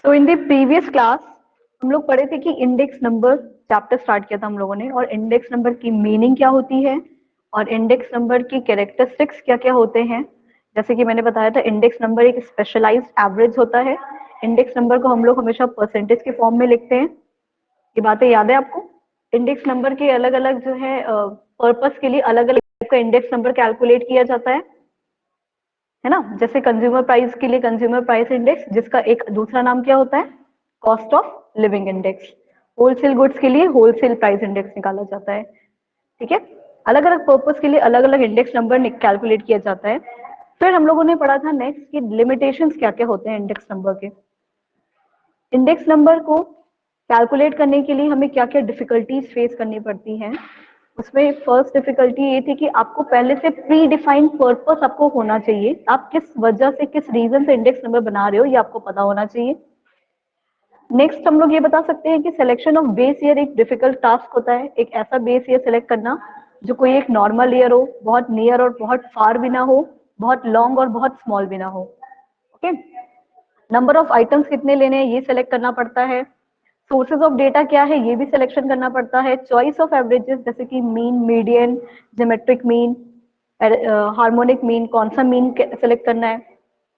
So in the previous class हम लोग पढ़े थे कि इंडेक्स नंबर चैप्टर स्टार्ट किया था हम लोगों ने, और इंडेक्स नंबर की मीनिंग क्या होती है और इंडेक्स नंबर की कैरेक्टरिस्टिक्स क्या क्या होते हैं। जैसे कि मैंने बताया था, इंडेक्स नंबर एक स्पेशलाइज्ड एवरेज होता है। इंडेक्स नंबर को हम लोग हमेशा परसेंटेज के फॉर्म में लिखते हैं। ये बातें याद है आपको? इंडेक्स नंबर के अलग अलग जो है पर्पस के लिए अलग अलग का इंडेक्स नंबर कैलकुलेट किया जाता है ना। जैसे कंज्यूमर प्राइस के लिए कंज्यूमर प्राइस इंडेक्स, जिसका एक दूसरा नाम क्या होता है, cost of living index. Wholesale goods के लिए होलसेल प्राइस इंडेक्स निकाला जाता है। ठीक है, अलग अलग पर्पस के लिए अलग अलग इंडेक्स नंबर कैलकुलेट किया जाता है। फिर हम लोगों ने पढ़ा था नेक्स्ट कि लिमिटेशंस क्या क्या होते हैं इंडेक्स नंबर के। इंडेक्स नंबर को कैलकुलेट करने के लिए हमें क्या क्या डिफिकल्टीज फेस करनी पड़ती हैं। उसमें फर्स्ट डिफिकल्टी ये थी कि आपको पहले से प्री डिफाइंड पर्पस आपको होना चाहिए। आप किस वजह से, किस रीजन से इंडेक्स नंबर बना रहे हो, ये आपको पता होना चाहिए। नेक्स्ट हम लोग ये बता सकते हैं कि सिलेक्शन ऑफ बेस ईयर एक डिफिकल्ट टास्क होता है। एक ऐसा बेस ईयर सिलेक्ट करना जो कोई एक नॉर्मल ईयर हो, बहुत नियर और बहुत फार भी ना हो, बहुत लॉन्ग और बहुत स्मॉल भी ना हो। ओके, नंबर ऑफ आइटम्स कितने लेने हैं ये सिलेक्ट करना पड़ता है। सोर्सेज ऑफ डेटा क्या है ये भी सिलेक्शन करना पड़ता है। चॉइस ऑफ एवरेजेस जैसे कि mean, median, geometric mean, harmonic mean, कौन सा मीन सेलेक्ट करना है,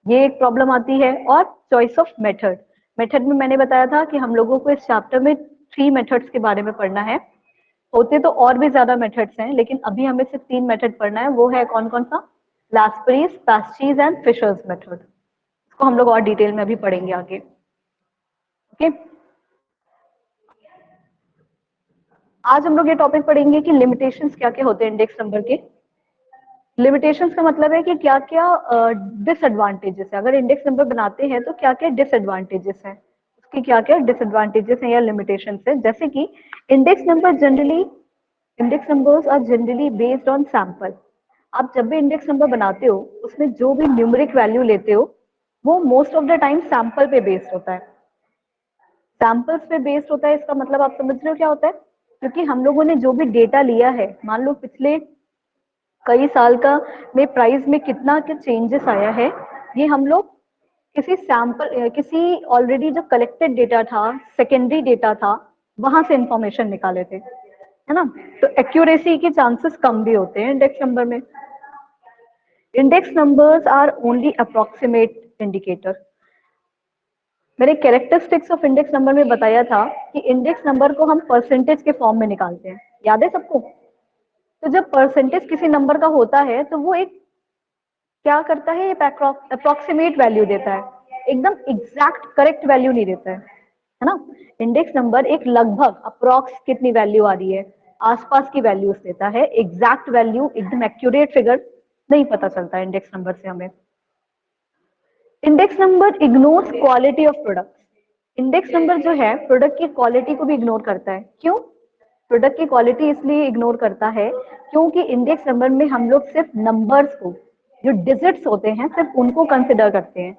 ये एक प्रॉब्लम आती है। और चॉइस ऑफ मेथड, मेथड में मैंने बताया था कि हम लोगों को इस चैप्टर में 3 मेथड्स के बारे में पढ़ना है। होते तो और भी ज्यादा मेथड्स हैं, लेकिन अभी हमें सिर्फ 3 मेथड पढ़ना है। वो है कौन कौन सा? लास्परीज, पैस्टीज एंड फिशर्स मेथड। इसको हम लोग और डिटेल में अभी पढ़ेंगे आगे। ओके, आज हम लोग ये टॉपिक पढ़ेंगे कि लिमिटेशंस क्या क्या होते हैं इंडेक्स नंबर के। लिमिटेशंस का मतलब है कि क्या क्या डिसएडवांटेजेस है। अगर इंडेक्स नंबर बनाते हैं तो क्या क्या डिसएडवांटेजेस हैं, उसकी क्या क्या डिसएडवांटेजेस हैं या लिमिटेशंस है। जैसे कि index number generally, index numbers are generally based on sample. आप जब भी इंडेक्स नंबर बनाते हो उसमें जो भी न्यूमेरिक वैल्यू लेते हो वो most of the time sample पे बेस्ड होता है। सैंपल्स पे बेस्ड होता है, इसका मतलब आप समझ रहे हो क्या होता है? क्योंकि हम लोगों ने जो भी डेटा लिया है, मान लो पिछले कई साल का में प्राइस में कितना क्या चेंजेस आया है, ये हम लोग किसी सैंपल, किसी ऑलरेडी जो कलेक्टेड डेटा था, सेकेंडरी डेटा था, वहां से इंफॉर्मेशन निकाले थे, है ना। तो एक्यूरेसी के चांसेस कम भी होते हैं इंडेक्स नंबर में। Index numbers are only approximate indicator. मैंने कैरेक्टरिस्टिक्स ऑफ इंडेक्स नंबर में बताया था कि इंडेक्स नंबर को हम परसेंटेज के फॉर्म में निकालते हैं, याद है सबको? तो जब परसेंटेज किसी नंबर का होता है तो वो एक क्या करता है, अप्रोक्सीमेट वैल्यू देता है, एकदम एग्जैक्ट करेक्ट वैल्यू नहीं देता है ना। इंडेक्स नंबर एक लगभग अप्रोक्स कितनी वैल्यू आ रही है, आसपास की वैल्यूज देता है। एग्जैक्ट वैल्यू, एकदम एक्यूरेट फिगर नहीं पता चलता है इंडेक्स नंबर से हमें। Index number ignores quality of product. Index number जो है प्रोडक्ट की क्वालिटी को भी इग्नोर करता है। क्यों प्रोडक्ट की क्वालिटी इसलिए इग्नोर करता है? क्योंकि इंडेक्स नंबर में हम लोग सिर्फ नंबर्स को, जो डिजिट्स होते हैं, सिर्फ उनको कंसिडर करते हैं।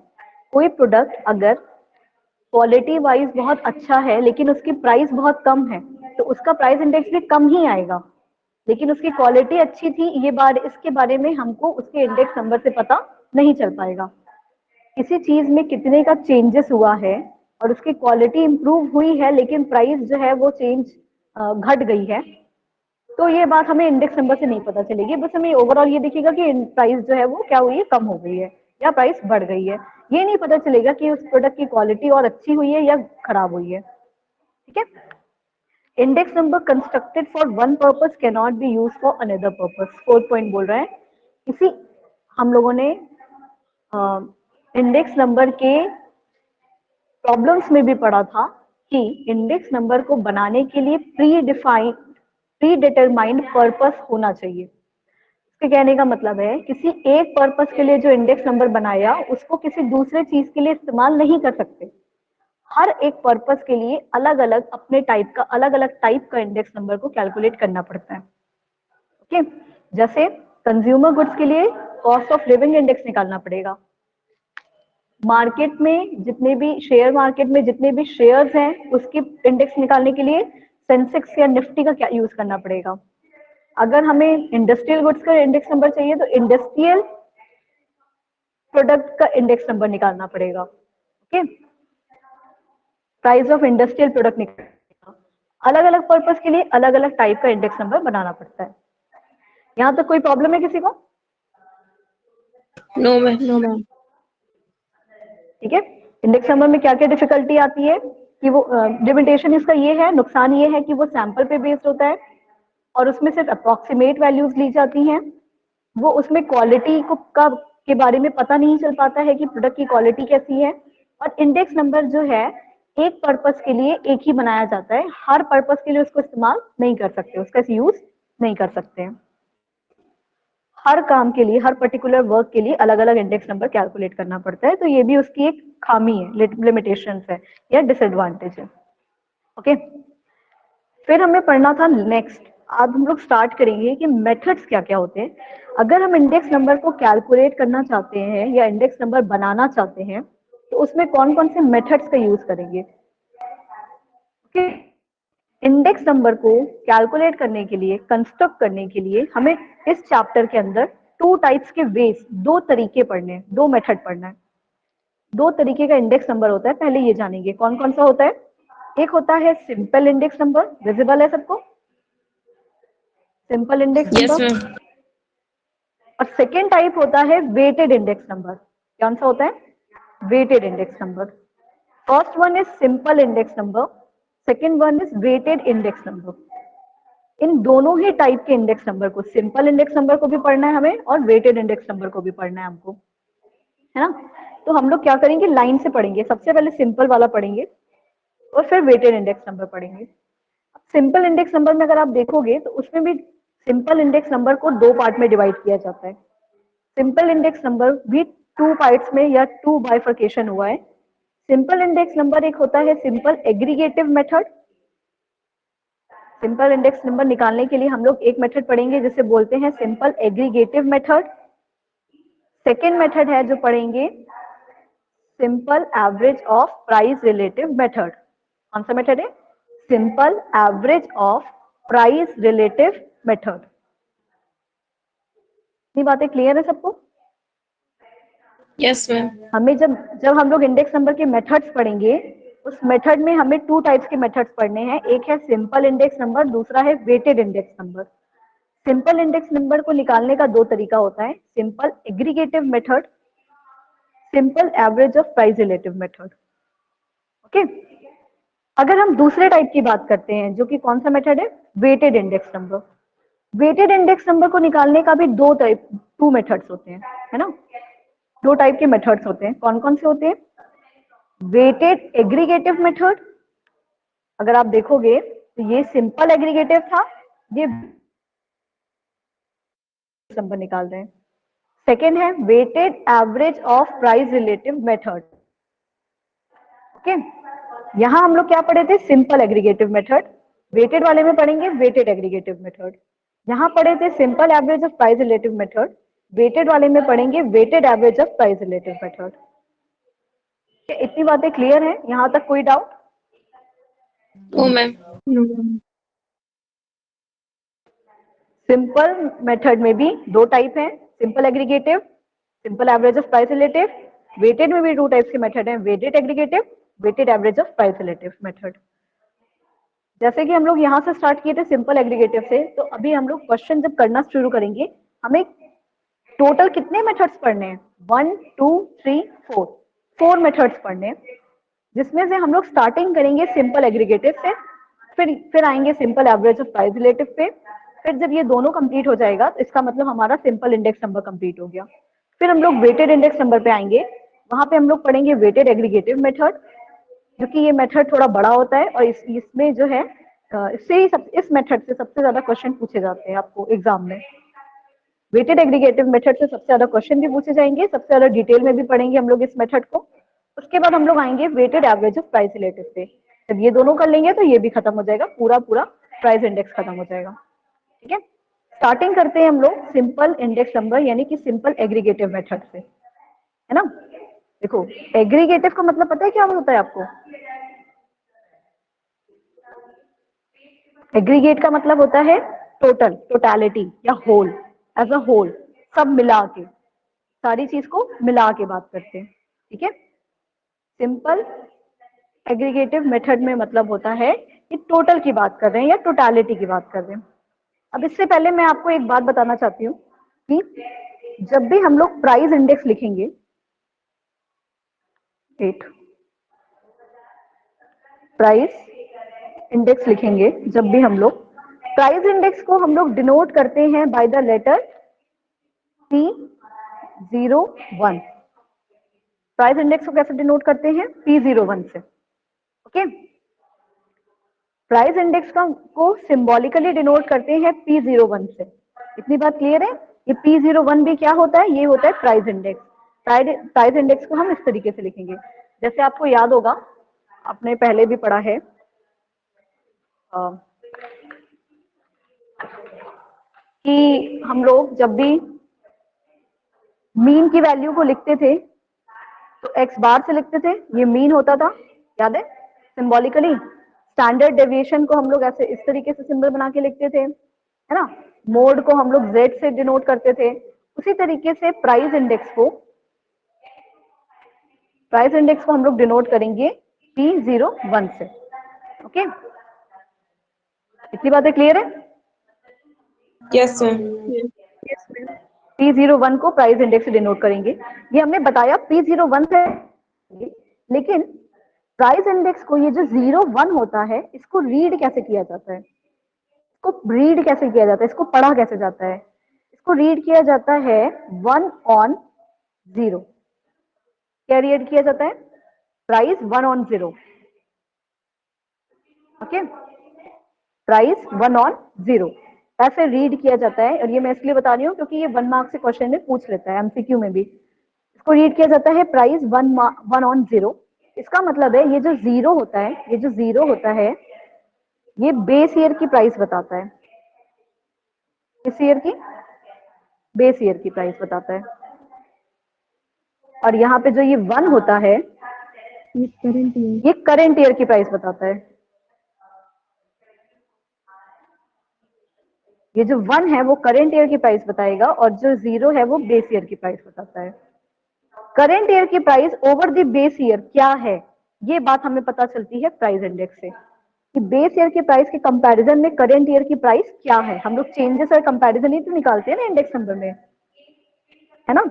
कोई प्रोडक्ट अगर क्वालिटी वाइज बहुत अच्छा है लेकिन उसकी प्राइस बहुत कम है तो उसका प्राइस इंडेक्स भी कम ही आएगा। लेकिन उसकी क्वालिटी अच्छी थी, ये इसके बारे में हमको उसके इंडेक्स नंबर से पता नहीं चल पाएगा। किसी चीज में कितने का चेंजेस हुआ है और उसकी क्वालिटी इंप्रूव हुई है लेकिन प्राइस जो है वो चेंज घट गई है, तो ये बात हमें इंडेक्स नंबर से नहीं पता चलेगी। बस हमें ओवरऑल ये दिखेगा कि प्राइस जो है वो क्या हुई है, कम हो गई है या प्राइस बढ़ गई है। ये नहीं पता चलेगा कि उस प्रोडक्ट की क्वालिटी और अच्छी हुई है या खराब हुई है। ठीक है, index number constructed for one purpose can not be use for another purpose. 4th point बोल रहा है इसी, हम लोगों ने इंडेक्स नंबर के प्रॉब्लम्स में भी पढ़ा था कि इंडेक्स नंबर को बनाने के लिए प्री डिटरमाइंड पर्पस होना चाहिए। इसके कहने का मतलब है किसी एक पर्पस के लिए जो इंडेक्स नंबर बनाया उसको किसी दूसरे चीज के लिए इस्तेमाल नहीं कर सकते। हर एक पर्पस के लिए अलग अलग अपने टाइप का, अलग अलग टाइप का इंडेक्स नंबर को कैलकुलेट करना पड़ता है। ओके, जैसे कंज्यूमर गुड्स के लिए कॉस्ट ऑफ लिविंग इंडेक्स निकालना पड़ेगा। मार्केट में जितने भी शेयर, मार्केट में जितने भी शेयर्स हैं उसकी इंडेक्स निकालने के लिए सेंसेक्स या निफ्टी का क्या यूज करना पड़ेगा। अगर हमें इंडस्ट्रियल गुड्स का इंडेक्स नंबर चाहिए तो इंडस्ट्रियल प्रोडक्ट का इंडेक्स नंबर निकालना पड़ेगा। Okay, price of industrial product निकालने का। अलग अलग पर्पस के लिए अलग अलग टाइप का इंडेक्स नंबर बनाना पड़ता है। यहाँ तक कोई प्रॉब्लम है किसी को? No ma'am. ठीक है, इंडेक्स नंबर में क्या क्या डिफिकल्टी आती है कि वो लिमिटेशन इसका ये है, नुकसान ये है कि वो सैंपल पे बेस्ड होता है और उसमें सिर्फ अप्रोक्सीमेट वैल्यूज ली जाती हैं। वो उसमें क्वालिटी को का के बारे में पता नहीं चल पाता है कि प्रोडक्ट की क्वालिटी कैसी है। और इंडेक्स नंबर जो है एक पर्पस के लिए एक ही बनाया जाता है, हर पर्पस के लिए उसको इस्तेमाल नहीं कर सकते, उसका यूज नहीं कर सकते हैं। हर काम के लिए, हर पर्टिकुलर वर्क के लिए अलग अलग इंडेक्स नंबर कैलकुलेट करना पड़ता है। तो ये भी उसकी एक खामी है, लिमिटेशंस है या डिसएडवांटेज है। ओके, फिर हमें पढ़ना था नेक्स्ट। अब हम लोग स्टार्ट करेंगे कि मेथड्स क्या क्या होते हैं। अगर हम इंडेक्स नंबर को कैलकुलेट करना चाहते हैं या इंडेक्स नंबर बनाना चाहते हैं तो उसमें कौन कौन से मेथड्स का यूज करेंगे। ओके, इंडेक्स नंबर को कैलकुलेट करने के लिए, कंस्ट्रक्ट करने के लिए हमें इस चैप्टर के अंदर टू टाइप्स के वेज, दो तरीके पढ़ने हैं, दो मेथड पढ़ना है। दो तरीके का इंडेक्स नंबर होता है, पहले ये जानेंगे कौन कौन सा होता है। एक होता है सिंपल इंडेक्स नंबर, विजिबल है सबको, simple index yes number. Ma'am. और सेकेंड टाइप होता है वेटेड इंडेक्स नंबर। कौन सा होता है? Weighted index number. First one is simple index number, second one is weighted index number. इन दोनों ही टाइप के इंडेक्स नंबर को, सिंपल इंडेक्स नंबर को भी पढ़ना है हमें और वेटेड इंडेक्स नंबर को भी पढ़ना है हमको, है ना। तो हम लोग क्या करेंगे, लाइन से पढ़ेंगे। सबसे पहले सिंपल वाला पढ़ेंगे और फिर वेटेड इंडेक्स नंबर पढ़ेंगे। सिंपल इंडेक्स नंबर में अगर आप देखोगे तो उसमें भी सिंपल इंडेक्स नंबर को दो पार्ट में डिवाइड किया जाता है। सिंपल इंडेक्स नंबर भी टू पार्ट्स में या टू बाइफर्केशन हुआ है। सिंपल इंडेक्स नंबर एक होता है simple aggregative method. Simple index number निकालने के लिए हम लोग एक मेथड पढ़ेंगे जिसे बोलते हैं simple aggregative method. Second method है जो पढ़ेंगे simple average of price relative method. कौन सा मेथड है? Simple average of price relative method. ये बातें क्लियर है सबको? Yes ma'am. हमें जब जब हम लोग इंडेक्स नंबर के मेथड्स पढ़ेंगे, उस मेथड में हमें टू टाइप्स के मेथड्स पढ़ने हैं। एक है सिंपल इंडेक्स नंबर, दूसरा है weighted index number. Simple index number को निकालने का दो तरीका होता है, simple aggregative method, simple average of price relative method. Okay, अगर हम दूसरे टाइप की बात करते हैं जो कि कौन सा मेथड है, weighted index number. Weighted index number को निकालने का भी दो टाइप, टू मेथड्स होते हैं, है ना। दो टाइप के मेथड्स होते हैं। कौन कौन से होते हैं? Weighted aggregative method. अगर आप देखोगे तो ये सिंपल एग्रीगेटिव था, ये नंबर निकाल रहे हैं। सेकेंड है weighted average of price relative method. Okay, यहां हम लोग क्या पढ़े थे, सिंपल एग्रीगेटिव मेथड। वेटेड वाले में पढ़ेंगे वेटेड एग्रीगेटिव मेथड। यहां पढ़े थे simple average of price relative method, weighted वाले में पढ़ेंगे weighted average of price relative method. इतनी बातें क्लियर है? यहां तक कोई doubt? No ma'am. Simple method में भी दो टाइप हैं, simple aggregative, simple average of price relative. Weighted में भी टू टाइप्स के मेथड हैं, weighted aggregative, weighted average of price relative method. जैसे कि हम लोग यहाँ से स्टार्ट किए थे सिंपल एग्रीगेटिव से, तो अभी हम लोग क्वेश्चन जब करना शुरू करेंगे, हमें टोटल कितने मेथड्स पढ़ने हैं? 1 2 3 4, 4 मेथड्स पढ़ने हैं, जिसमें से हम लोग स्टार्टिंग करेंगे सिंपल एग्रीगेटिव से, फिर आएंगे simple average of price relative पे। फिर जब ये दोनों कंप्लीट हो जाएगा तो इसका मतलब हमारा सिंपल इंडेक्स नंबर कंप्लीट हो गया। फिर हम लोग वेटेड इंडेक्स नंबर पे आएंगे, वहां पे हम लोग पढ़ेंगे वेटेड एग्रीगेटिव मेथड, क्योंकि ये मेथड थोड़ा बड़ा होता है और इसमें जो है इससे ही इस मेथड से सबसे ज्यादा क्वेश्चन पूछे जाते हैं आपको एग्जाम में। वेटेड एग्रीगेटिव मेथड से सबसे ज्यादा क्वेश्चन भी पूछे जाएंगे, सबसे ज्यादा डिटेल में भी पढ़ेंगे हम लोग इस मेथड को। उसके बाद हम लोग आएंगे weighted average of price relative पे। जब ये दोनों कर लेंगे तो ये भी खत्म हो जाएगा, पूरा पूरा प्राइस इंडेक्स खत्म हो जाएगा। ठीक है, स्टार्टिंग करते हैं हम लोग सिंपल इंडेक्स नंबर यानी कि सिंपल एग्रीगेटिव मेथड से, है ना। देखो, एग्रीगेटिव का मतलब पता है क्या होता है आपको? एग्रीगेट का मतलब होता है टोटल, टोटलिटी या होल, एज अ होल, सब मिला के, सारी चीज को मिला के बात करते हैं। ठीक है, सिंपल एग्रीगेटिव मेथड में मतलब होता है कि टोटल की बात कर रहे हैं या टोटालिटी की बात कर रहे हैं। अब इससे पहले मैं आपको एक बात बताना चाहती हूँ कि जब भी हम लोग प्राइस इंडेक्स लिखेंगे, प्राइस इंडेक्स लिखेंगे, जब भी हम लोग प्राइस इंडेक्स को हम लोग डिनोट करते हैं by the letter P01। Price index को कैसे डिनोट करते हैं? P01 से। ओके, प्राइस इंडेक्स को सिंबॉलिकली डिनोट करते हैं P01 से। इतनी बात क्लियर है? ये P01 भी क्या होता है? ये होता है प्राइस इंडेक्स। प्राइस इंडेक्स को हम इस तरीके से लिखेंगे, जैसे आपको याद होगा, आपने पहले भी पढ़ा है कि हम लोग जब भी मीन की वैल्यू को लिखते थे तो एक्स बार से लिखते थे, ये मीन होता था, याद है? सिंबॉलिकली स्टैंडर्ड डेविएशन को हम लोग ऐसे इस तरीके से सिंबल बना के लिखते थे, है ना? मोड को हम लोग जेड से डिनोट करते थे। उसी तरीके से प्राइस इंडेक्स को हम लोग डिनोट करेंगे P01 से। ओके, इतनी बातें क्लियर है? Yes ma'am. P01 को प्राइस इंडेक्स से डिनोट करेंगे, ये हमने बताया P01 से। लेकिन प्राइस इंडेक्स को ये जो 01 होता है, इसको रीड कैसे किया जाता है? इसको रीड कैसे किया जाता है? इसको पढ़ा कैसे जाता है? इसको रीड किया जाता है 1/0। क्या रीड किया जाता है? प्राइस 1/0। ओके, प्राइस 1/0 ऐसे रीड किया जाता है। और ये मैं इसलिए बता रही हूँ क्योंकि ये 1 मार्क से क्वेश्चन में पूछ लेता है, एमसीक्यू में भी। इसको रीड किया जाता है प्राइस 1/0। इसका मतलब है ये जो जीरो होता है, ये बेस ईयर की प्राइस बताता है। किस ईयर की? बेस ईयर की प्राइस बताता है। और यहाँ पे जो ये 1 होता है, ये करंट ईयर की प्राइस बताता है। ये जो 1 है वो करंट ईयर की प्राइस बताएगा, और जो 0 है वो बेस ईयर की प्राइस बताता है। करंट ईयर की price over the base year क्या है, ये बात हमें पता चलती है प्राइस इंडेक्स से, कि बेस ईयर की प्राइस के कंपैरिजन में करंट ईयर की प्राइस क्या है। हम लोग चेंजेस और कंपैरिजन ही तो निकालते हैं ना इंडेक्स नंबर में, है ना?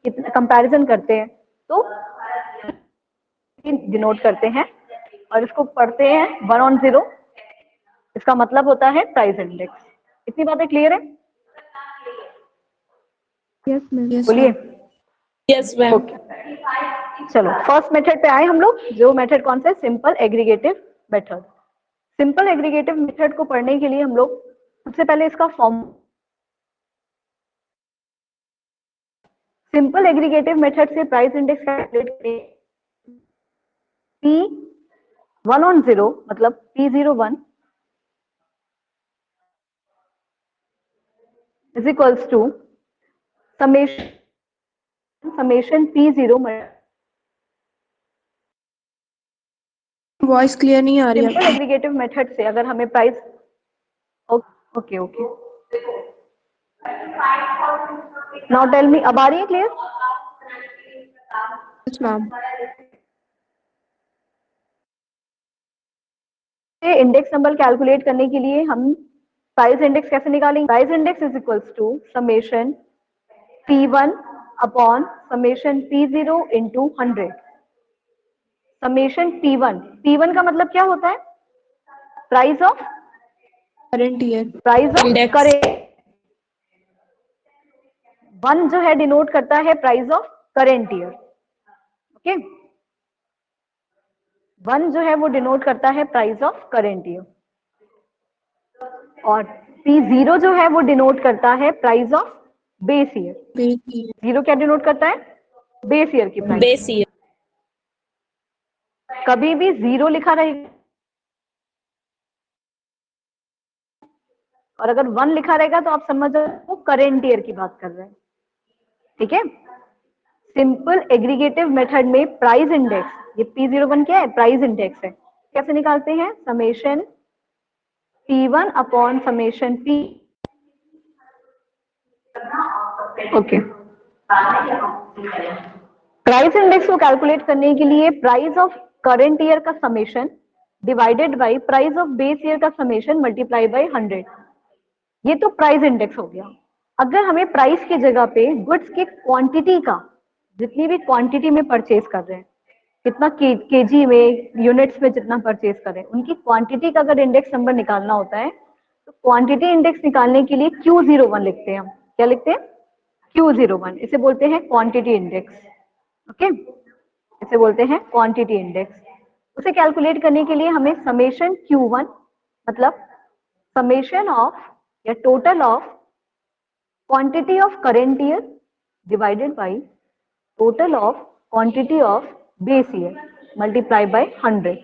कितना कंपैरिजन करते हैं तो डिनोट करते हैं, और इसको पढ़ते हैं 1/0। इसका मतलब होता है प्राइस इंडेक्स। इतनी बातें क्लियर है? Yes ma'am. बोलिए। Yes ma'am. ओके, चलो फर्स्ट मेथड पे आए हम लोग। जो मेथड कौन सा है? Simple aggregative method. Simple aggregative method को पढ़ने के लिए हम लोग सबसे पहले इसका फॉर्म, सिंपल एग्रीगेटिव मेथड से प्राइस इंडेक्स कैलकुलेट करें। P1/0 मतलब P01 is equals to summation P0। Voice clear नहीं आ रही है सिंपल आपकी। एग्रीगेटिव मेथड से अगर हमें price, okay okay, now tell me, अब आ रही है clear? Yes ma'am. Index number calculate करने के लिए हम प्राइस इंडेक्स कैसे निकालेंगे? Price index is equals to summation P1 upon summation P0 into 100। Summation P1 का मतलब क्या होता है? Price of current year. Price of index. Current. 1 जो है डिनोट करता है price of current year. Okay, 1 जो है वो डिनोट करता है प्राइस ऑफ करेंट ईयर, और P0 जो है वो डिनोट करता है price of base year. Zero क्या डिनोट करता है? बेस ईयर की प्राइस। Base year. कभी भी 0 लिखा रहेगा, और अगर 1 लिखा रहेगा तो आप समझ वो करेंट ईयर की बात कर रहे हैं। ठीक है, सिंपल एग्रीगेटिव मेथड में प्राइस इंडेक्स, ये P01 क्या है? प्राइस इंडेक्स है। कैसे निकालते हैं? Summation P1 upon summation P। Okay, price index को कैलकुलेट करने के लिए प्राइस ऑफ करंट ईयर का summation divided by price of base year का समेशन मल्टीप्लाई बाय 100। ये तो प्राइस इंडेक्स हो गया। अगर हमें प्राइस की जगह पे गुड्स की क्वांटिटी का, जितनी भी क्वांटिटी में परचेज कर रहे हैं, कितना केजी में, यूनिट्स में जितना परचेज करें, उनकी क्वांटिटी का अगर इंडेक्स नंबर निकालना होता है तो क्वांटिटी इंडेक्स निकालने के लिए Q01 लिखते हैं हम। क्या लिखते हैं? Q01। इसे बोलते हैं क्वांटिटी इंडेक्स। ओके, इसे बोलते हैं क्वांटिटी इंडेक्स। उसे कैलकुलेट करने के लिए हमें समेशन Q1 मतलब समेशन ऑफ या total of quantity of current year divided by total of quantity of base year multiply by 100।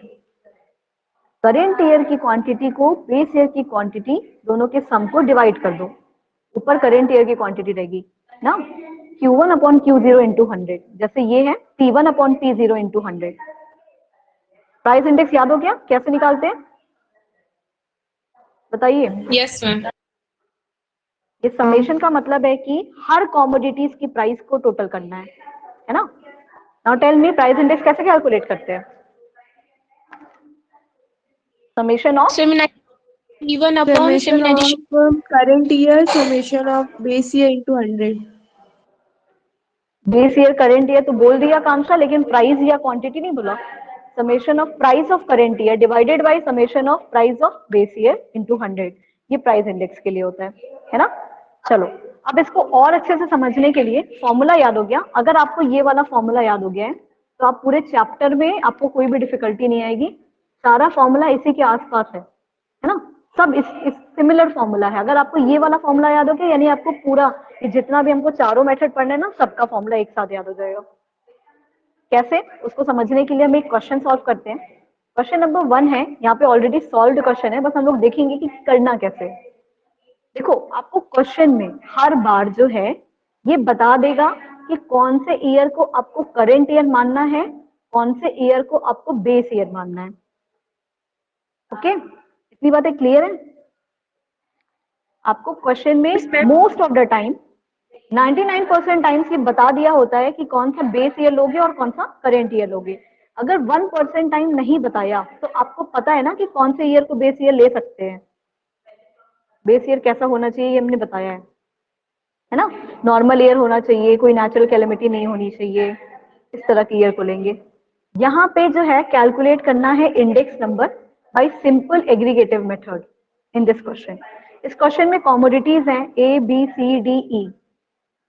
Current year की क्वांटिटी को बेस ईयर की क्वांटिटी दोनों के सम को डिवाइड कर दो। ऊपर करेंट ईयर की क्वांटिटी रहेगी ना, Q1 अपॉन Q0 इंटू 100। जैसे ये है P1 upon P0 into 100। Price index याद हो गया? कैसे निकालते हैं बताइए? Yes ma'am. ये समेशन का मतलब है कि हर कॉमोडिटीज की प्राइस को टोटल करना है ना। Now tell me price index कैसे कैलकुलेट करते हैं? Summation of P1 upon Summation of current year, summation of base year into 100. Base year current year तो बोल दिया कामशा, लेकिन प्राइस या क्वांटिटी नहीं बोला। Summation of price of current year divided by summation of price of base year into 100। ये price index के लिए होता है ना। चलो अब इसको और अच्छे से समझने के लिए फॉर्मूला याद हो गया। अगर आपको ये वाला फॉर्मूला याद हो गया है तो आप पूरे चैप्टर में आपको कोई भी डिफिकल्टी नहीं आएगी। सारा फॉर्मूला इसी के आसपास है ना। सब इस सिमिलर फॉर्मूला है। अगर आपको ये वाला फॉर्मूला याद हो गया यानी आपको पूरा जितना भी हमको चारों मेथड पढ़ना है ना, सबका फॉर्मूला एक साथ याद हो जाएगा। कैसे? उसको समझने के लिए हम एक क्वेश्चन सॉल्व करते हैं। क्वेश्चन नंबर 1 है, यहाँ पे ऑलरेडी सॉल्व्ड क्वेश्चन है, बस हम लोग देखेंगे कि करना कैसे। देखो आपको क्वेश्चन में हर बार जो है ये बता देगा कि कौन से ईयर को आपको करेंट ईयर मानना है, कौन से ईयर को आपको बेस ईयर मानना है। ओके, इतनी बातें क्लियर है? आपको क्वेश्चन में most of the time 99% times ये बता दिया होता है कि कौन सा बेस ईयर लोगे और कौन सा करेंट ईयर लोगे। अगर 1% टाइम नहीं बताया तो आपको पता है ना कि कौन से ईयर को बेस ईयर ले सकते हैं। बेस ईयर कैसा होना चाहिए ये हमने बताया है ना। नॉर्मल ईयर होना चाहिए, कोई नेचुरल कैलेमिटी नहीं होनी चाहिए, इस तरह के ईयर को लेंगे। यहाँ पे जो है कैलकुलेट करना है index number by simple aggregative method in this question. इस क्वेश्चन में कॉमोडिटीज हैं A B C D E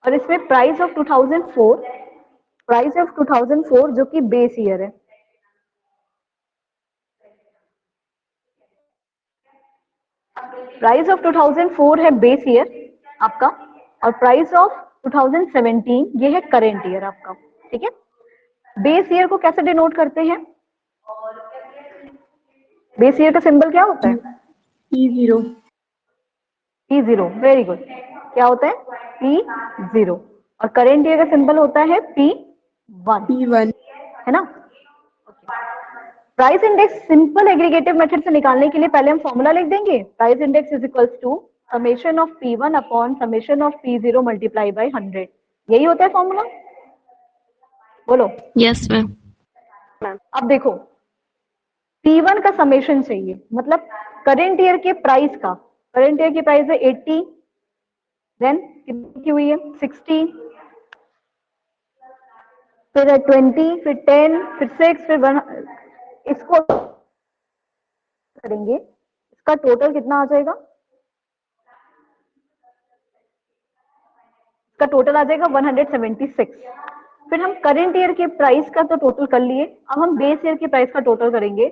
और इसमें प्राइस ऑफ 2004 जो कि बेस ईयर है। प्राइस ऑफ 2004 है बेस ईयर आपका और प्राइस ऑफ 2017 ये है करेंट ईयर आपका। ठीक है, बेस ईयर को कैसे डिनोट करते हैं? बेस ईयर का सिंबल क्या होता है? P0. P0। Very good. क्या होता है? P0। और करेंट ईयर का सिंबल होता है P1 P1. है ना। Price index simple aggregative method से निकालने के लिए पहले हम फॉर्मूला लिख देंगे। Price index is equals to summation of P1 upon summation of P0 multiply by 100। यही होता है फॉर्मूला, बोलो। Yes ma'am. अब देखो P1 का समेशन चाहिए, मतलब करेंट ईयर के प्राइस का। करेंट ईयर की प्राइस है 80, देन कितनी की हुई है 60, फिर है 20, फिर 10, फिर 6, फिर 1। इसको करेंगे, इसका टोटल कितना आ जाएगा? इसका टोटल आ जाएगा 176। फिर हम करेंट ईयर के प्राइस का तो टोटल कर लिए, अब हम बेस ईयर के प्राइस का टोटल करेंगे।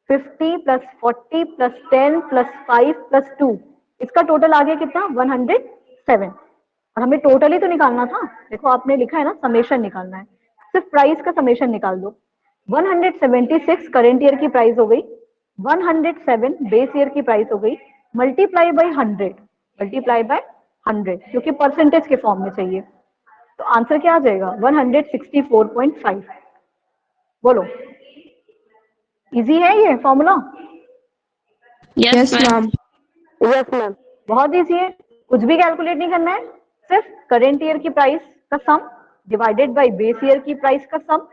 50 प्लस 40 प्लस 10 प्लस 5 प्लस 2, इसका टोटल आ गया कितना? 107। और हमें टोटल ही तो निकालना था। देखो आपने लिखा है ना समेशन निकालना है, सिर्फ प्राइस का समेशन निकाल दो। 176 करेंट ईयर की प्राइस हो गई, 107 बेस ईयर की प्राइस हो गई, मल्टीप्लाई बाय 100, मल्टीप्लाई बाय 100 क्योंकि परसेंटेज के फॉर्म में चाहिए। तो आंसर क्या आ जाएगा? 164.5। बोलो, इजी है ये formula? Yes ma'am. Yes ma'am, बहुत इजी है। कुछ भी कैलकुलेट नहीं करना है, सिर्फ करेंट ईयर की प्राइस का सम डिवाइडेड बाय बेस ईयर की प्राइस का सम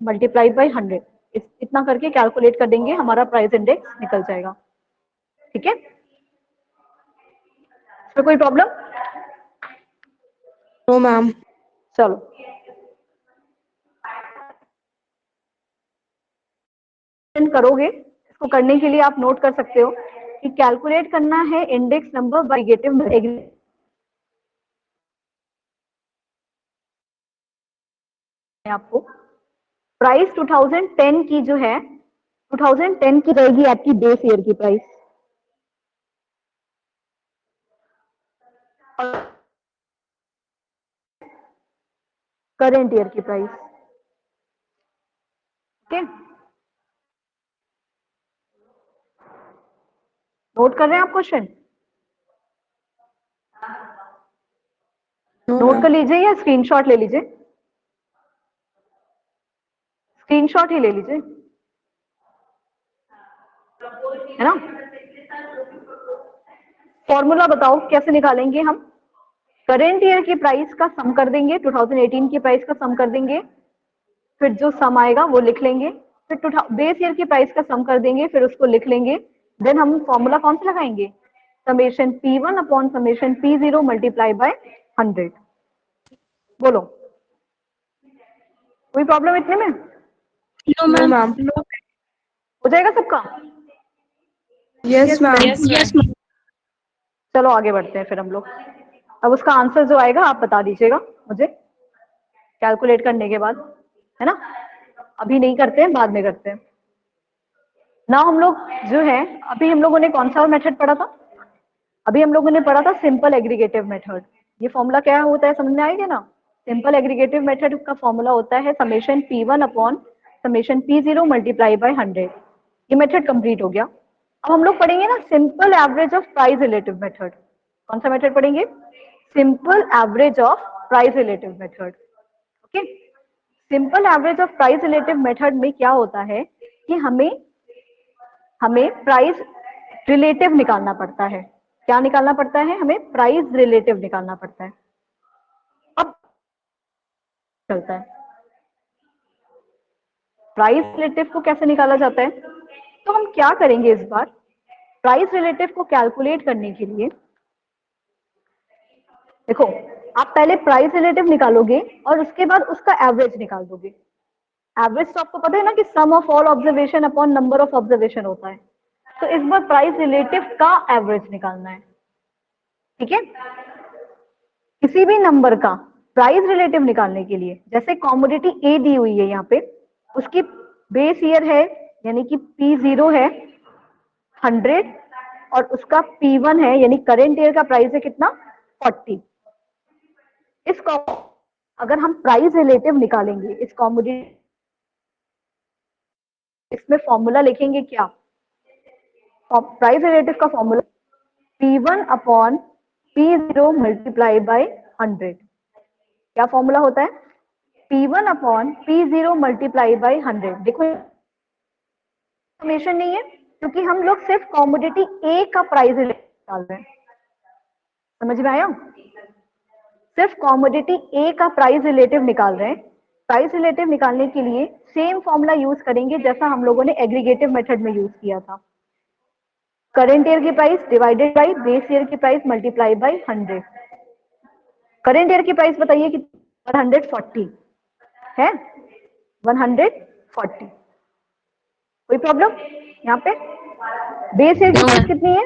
मल्टीप्लाइड बाय 100। इतना इतना करके कैलकुलेट कर देंगे, हमारा प्राइस इंडेक्स निकल जाएगा। ठीक है, इसमें कोई प्रॉब्लम? No ma'am. चलो करोगे, इसको करने के लिए आप नोट कर सकते हो कि कैलकुलेट करना है इंडेक्स नंबर बाय नेगेटिव आपको प्राइस 2010 की जो है 2010 की रहेगी आपकी बेस ईयर की प्राइस, और करंट ईयर की प्राइस। ओके, नोट कर रहे हैं आप क्वेश्चन? नोट कर लीजिए या स्क्रीनशॉट ले लीजिए, स्क्रीनशॉट ही ले लीजिए, है ना। फॉर्मूला बताओ कैसे निकालेंगे हम? करेंट ईयर की प्राइस का सम कर देंगे, 2018 की प्राइस का सम कर देंगे, फिर जो सम आएगा वो लिख लेंगे, फिर बेस ईयर की प्राइस का सम कर देंगे, फिर उसको लिख लेंगे। देन हम फॉर्मूला कौन सा लगाएंगे? Summation P1 upon summation P0 multiply by 100। बोलो, कोई प्रॉब्लम इतने में? No ma'am. हो जाएगा सबका? Yes ma'am. Yes ma'am. चलो आगे बढ़ते हैं फिर हम लोग। अब उसका आंसर जो आएगा आप बता दीजिएगा मुझे कैलकुलेट करने के बाद, है ना। अभी नहीं करते हैं, बाद में करते हैं ना। हम लोग जो है, अभी हम लोगों ने कौन सा मेथड पढ़ा था? अभी हम लोगों ने पढ़ा था सिंपल एग्रीगेटिव मेथड। ये फॉर्मूला क्या होता है, समझ में आएगा ना? सिंपल एग्रीगेटिव मेथड का फॉर्मूला होता है summation P1 upon summation P0 multiply by 100। ये मेथड कंप्लीट हो गया। अब हम लोग पढ़ेंगे ना simple average of price relative method. कौन सा मेथड पढ़ेंगे? Simple average of price relative method. Okay, simple average of price relative method में क्या होता है कि हमें प्राइस रिलेटिव निकालना पड़ता है। क्या निकालना पड़ता है? हमें प्राइस रिलेटिव निकालना पड़ता है। अब चलता है प्राइस रिलेटिव को कैसे निकाला जाता है, तो हम क्या करेंगे इस बार, प्राइस रिलेटिव को कैलकुलेट करने के लिए देखो, आप पहले प्राइस रिलेटिव निकालोगे और उसके बाद उसका एवरेज निकाल दोगे। एवरेज तो आपको पता है ना कि sum of all observation upon number of observation होता है। तो इस बार प्राइस रिलेटिव का एवरेज निकालना है। ठीक है, किसी भी नंबर का प्राइस रिलेटिव निकालने के लिए, जैसे कॉमोडिटी ए दी हुई है यहाँ पे, उसकी बेस ईयर है यानी कि P0 है 100 और उसका P1 है यानी करेंट ईयर का प्राइस है कितना 40। इसको अगर हम प्राइस रिलेटिव निकालेंगे इस कॉमोडिटी, इसमें फॉर्मूला लिखेंगे क्या? प्राइस रिलेटिव का formula P1 upon P0 multiply by 100। क्या फॉर्मूला होता है? P1 upon P0 multiply by 100। देखो इन्फॉर्मेशन नहीं है क्योंकि हम लोग सिर्फ कॉमोडिटी ए का प्राइस निकाल रहे हैं। समझ में आया? सिर्फ कॉमोडिटी ए का प्राइस रिलेटिव निकाल रहे हैं। प्राइस रिलेटिव निकालने के लिए सेम फॉर्मूला यूज करेंगे जैसा हम लोगों ने एग्रीगेटिव मेथड में यूज किया था। करंट ईयर की price divided by base year की price multiply by 100। Current year की प्राइस बताइए कि 140 है, 140। कोई प्रॉब्लम यहाँ पे? बेस ईयर की प्राइस कितनी है?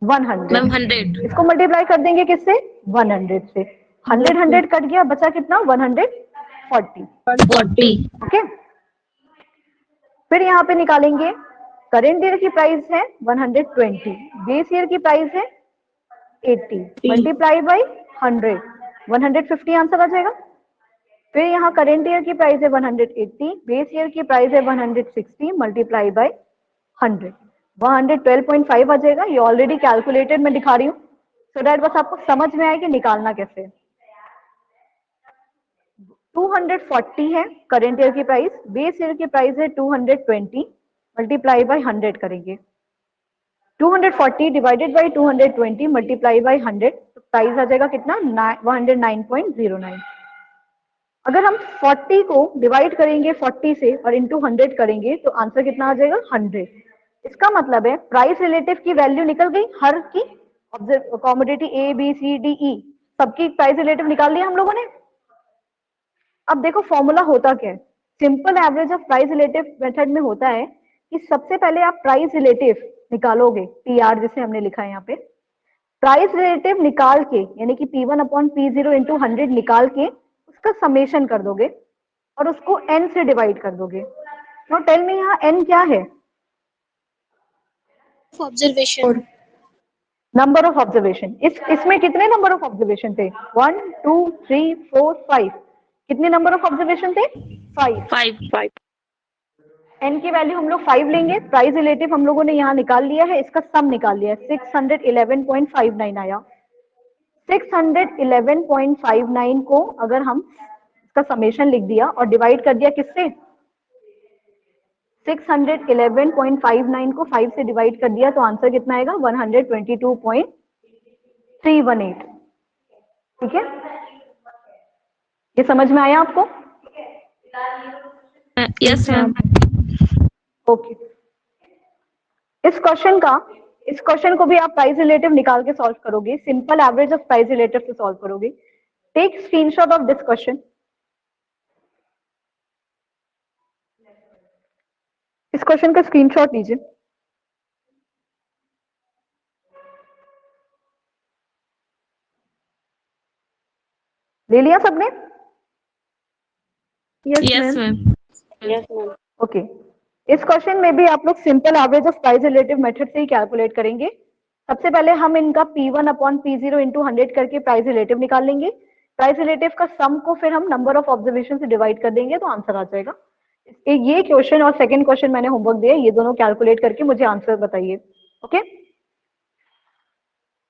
100। मैम 100। इसको मल्टीप्लाई कर देंगे किससे? 100 से। 100 कट गया, बचा कितना? 140। 140। ओके, फिर यहाँ पे निकालेंगे करेंट ईयर की प्राइस है 120, बेस ईयर की प्राइस है 80 मल्टीप्लाई बाई 100, 150 आंसर आ जाएगा। फिर यहाँ करेंट ईयर की प्राइस है 180, बेस ईयर की प्राइस है 160 मल्टीप्लाई बाय 100, 112.5 आ जाएगा। ये ऑलरेडी कैलकुलेटेड मैं दिखा रही हूँ सो दैट बस आपको समझ में आए कि निकालना कैसे। 240 है करेंट ईयर की प्राइस, बेस ईयर की प्राइस है 220 मल्टीप्लाई बाय 100 करेंगे। 240 डिवाइडेड बाय 220 मल्टीप्लाई बाय 100, तो प्राइस आ जाएगा कितना? 109.09। अगर हम 40 को डिवाइड करेंगे 40 से और इंटू 100 करेंगे तो आंसर कितना आ जाएगा 100। इसका मतलब है प्राइस रिलेटिव की वैल्यू निकल गई, हर की commodity A B C D E सबकी प्राइस रिलेटिव निकाल लिया हम लोगों ने। अब देखो फॉर्मूला होता क्या है, simple average of price relative method में होता है कि सबसे पहले आप प्राइस रिलेटिव निकालोगे, पी आर जिसे हमने लिखा है यहाँ पे, प्राइस रिलेटिव निकाल के यानी कि P1 अपॉन P0 इंटू 100 निकाल के उसका समेशन कर दोगे और उसको n से डिवाइड कर दोगे। नाउ टेल मी यहाँ n क्या है? Observation, number of observation. इसमें कितने नंबर ऑफ ऑब्जर्वेशन थे? 1 2 3 4 5। कितने नंबर ऑफ ऑब्जर्वेशन थे? 5। 5 n की वैल्यू हम लोग 5 लेंगे, प्राइस रिलेटिव हम लोगों ने यहाँ निकाल लिया है, इसका सम निकाल लिया है, 611.59 आया। 611.59 को अगर हम इसका समेशन लिख दिया और डिवाइड कर दिया किससे? 611.59 को 5 से डिवाइड कर दिया तो आंसर कितना आएगा? 122.318। ठीक है, ये समझ में आया आपको? Yes ma'am. ओके, इस क्वेश्चन को भी आप प्राइस रिलेटिव निकाल के सॉल्व करोगे, simple average of price relative से सॉल्व करोगे। Take screenshot of this question. इस क्वेश्चन का स्क्रीनशॉट लीजिए। ले लिया सबने? Yes ma'am. ओके, इस क्वेश्चन में भी आप लोग simple average of price relative method से ही कैलकुलेट करेंगे। सबसे पहले हम इनका P1 अपॉन P0 इंटू 100 करके प्राइस रिलेटिव निकाल लेंगे। प्राइस रिलेटिव का सम को फिर हम नंबर ऑफ ऑब्जर्वेशन से डिवाइड कर देंगे तो आंसर आ जाएगा। ये क्वेश्चन और सेकंड क्वेश्चन मैंने होमवर्क दिया, ये दोनों कैलकुलेट करके मुझे आंसर बताइए। ओके